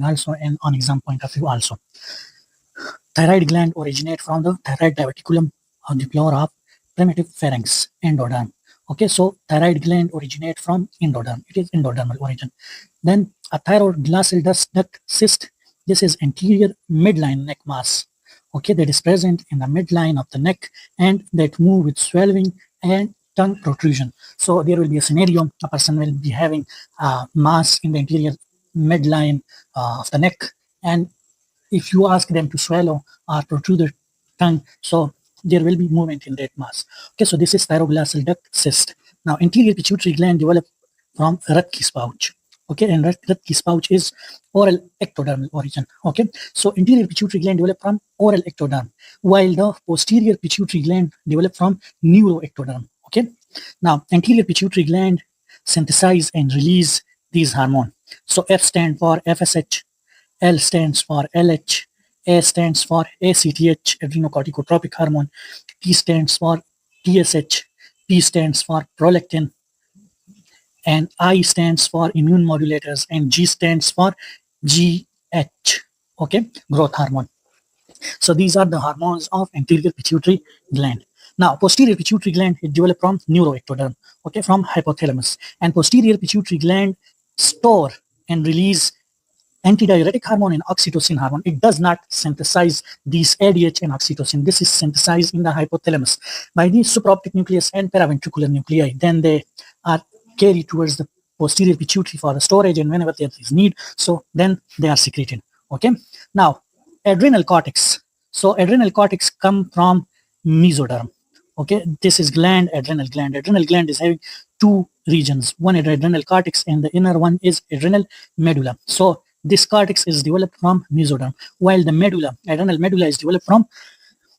also and on exam point of view also. Thyroid gland originate from the thyroid diverticulum on the floor of primitive pharynx, endoderm. Okay, so thyroid gland originate from endoderm. It is endodermal origin. Then a thyroglossal duct cyst. This is anterior midline neck mass. Okay, that is present in the midline of the neck and that move with swallowing and tongue protrusion. So there will be a scenario, a person will be having mass in the anterior midline of the neck, and if you ask them to swallow or protrude their tongue, so there will be movement in that mass. Okay, so this is thyroglossal duct cyst. Now, anterior pituitary gland developed from Rathke's pouch. Okay, and Rathke's pouch is oral ectodermal origin. Okay, so anterior pituitary gland developed from oral ectoderm, while the posterior pituitary gland developed from neuroectoderm. Okay, now anterior pituitary gland synthesize and release these hormones. So F stands for FSH, L stands for LH, A stands for ACTH, adrenocorticotropic hormone, T stands for TSH, P stands for prolactin, and I stands for immune modulators, and G stands for GH, okay, growth hormone. So these are the hormones of anterior pituitary gland. Now, posterior pituitary gland is developed from neuroectoderm, okay, from hypothalamus, and posterior pituitary gland store and release antidiuretic hormone and oxytocin hormone. It does not synthesize these ADH and oxytocin. This is synthesized in the hypothalamus by the supraoptic nucleus and paraventricular nuclei. Then they are carried towards the posterior pituitary for the storage, and whenever there is need, so then they are secreted. Okay. Now, adrenal cortex. So adrenal cortex come from mesoderm. Okay, this is gland, adrenal gland. Adrenal gland is having two regions. One is adrenal cortex, and the inner one is adrenal medulla. So this cortex is developed from mesoderm, while the medulla, adrenal medulla, is developed from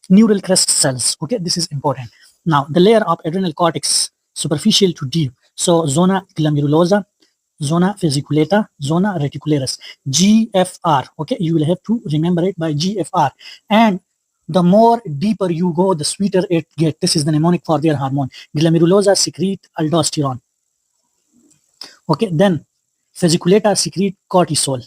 neural crest cells. Okay, this is important. Now, the layer of adrenal cortex, superficial to deep. So, zona glomerulosa, zona fasciculata, zona reticularis, GFR. Okay, you will have to remember it by GFR. And the more deeper you go, the sweeter it gets. This is the mnemonic for their hormone. Glomerulosa secrete aldosterone. Okay, then fasciculata secrete cortisol.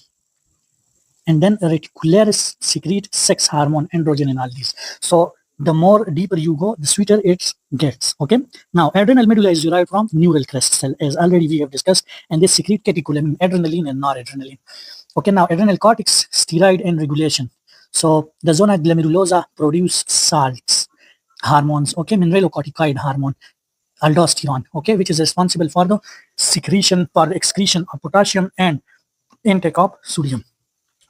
And then reticularis secrete sex hormone, androgen, and all these. So the more deeper you go, the sweeter it gets. Okay. Now, adrenal medulla is derived from neural crest cell, as already we have discussed, and they secrete catecholamine, adrenaline, and noradrenaline. Okay. Now, adrenal cortex, steroid and regulation. So the zona glomerulosa produce salts, hormones. Okay, mineralocorticoid hormone, aldosterone. Okay, which is responsible for the secretion, for the excretion of potassium and intake of sodium.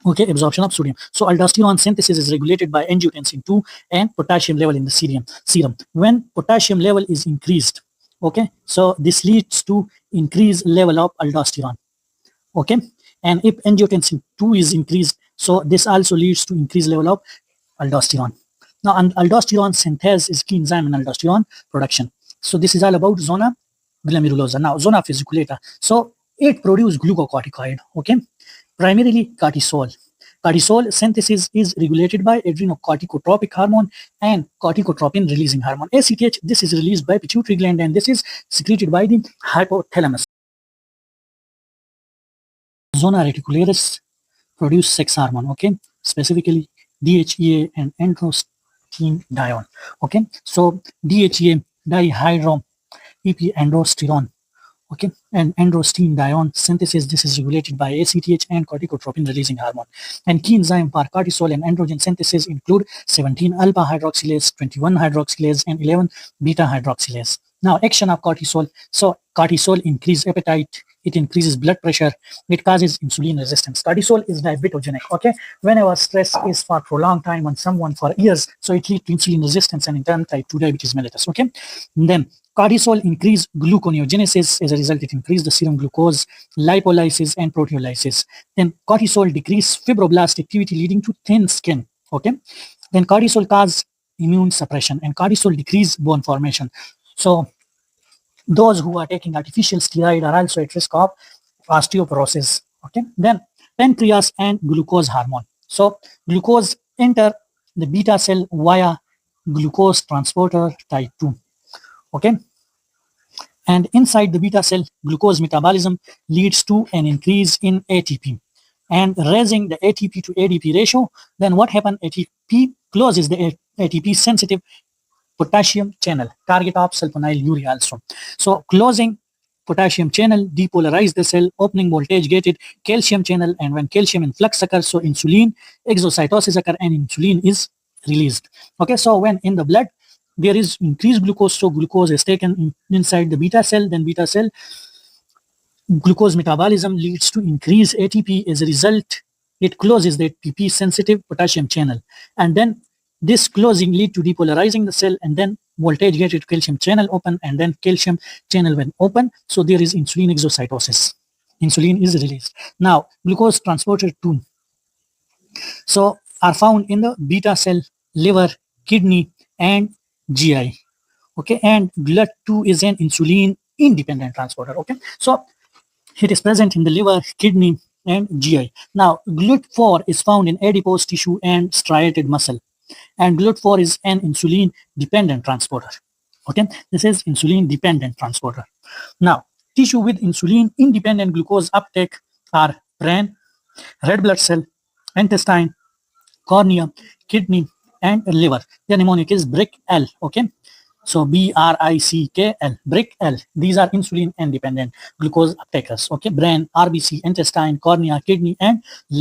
Okay, absorption of sodium. So aldosterone synthesis is regulated by angiotensin 2 and potassium level in the serum. When potassium level is increased, okay, so this leads to increased level of aldosterone. Okay, and if angiotensin 2 is increased, so this also leads to increased level of aldosterone. Now, aldosterone synthase is key enzyme in aldosterone production. So this is all about zona glomerulosa. Now, zona fasciculata. So it produces glucocorticoid. Okay, primarily cortisol. Cortisol synthesis is regulated by adrenocorticotropic hormone and corticotropin releasing hormone. ACTH, this is released by pituitary gland, and this is secreted by the hypothalamus. Zona reticularis produce sex hormone, okay, specifically DHEA and androstenedione. Okay, so DHEA, dihydroepiandrosterone. Okay, and androstenedione synthesis, this is regulated by ACTH and corticotropin releasing hormone. And key enzyme for cortisol and androgen synthesis include 17 alpha hydroxylase, 21 hydroxylase, and 11 beta hydroxylase. Now, action of cortisol. So cortisol increases appetite, it increases blood pressure, it causes insulin resistance. Cortisol is diabetogenic. Okay, whenever stress is for prolonged time on someone for years, so it leads to insulin resistance and in turn type 2 diabetes mellitus. Okay, and then cortisol increase gluconeogenesis. As a result, it increases the serum glucose, lipolysis, and proteolysis. Then cortisol decrease fibroblast activity, leading to thin skin. Okay, then cortisol cause immune suppression, and cortisol decrease bone formation. So those who are taking artificial steroid are also at risk of osteoporosis. Okay, then pancreas and glucose hormone. So glucose enter the beta cell via glucose transporter type 2. Okay, and inside the beta cell, glucose metabolism leads to an increase in ATP. and raising the ATP to ADP ratio, then what happened? ATP closes the ATP sensitive potassium channel, target of sulfonylurea also. So closing potassium channel depolarize the cell, opening voltage gated calcium channel, and when calcium influx occurs, so insulin exocytosis occur and insulin is released. Okay, so when in the blood there is increased glucose, so glucose is taken inside the beta cell, then beta cell glucose metabolism leads to increased ATP. As a result, it closes the ATP sensitive potassium channel, and then this closing lead to depolarizing the cell, and then voltage gated calcium channel open, and then calcium channel when open, so there is insulin exocytosis. Insulin is released. Now glucose transporter 2 so are found in the beta cell, liver, kidney, and GI. Okay, and GLUT-2 is an insulin independent transporter. Okay, so it is present in the liver, kidney, and GI. Now, GLUT-4 is found in adipose tissue and striated muscle. And GLUT-4 is an insulin-dependent transporter. Okay, this is insulin-dependent transporter. Now, tissue with insulin-independent glucose uptake are brain, red blood cell, intestine, cornea, kidney, and liver. The mnemonic is BRICK-L. Okay, so BRICKL, BRICK-L. These are insulin independent glucose uptakers. Okay, brain, RBC, intestine, cornea, kidney, and liver.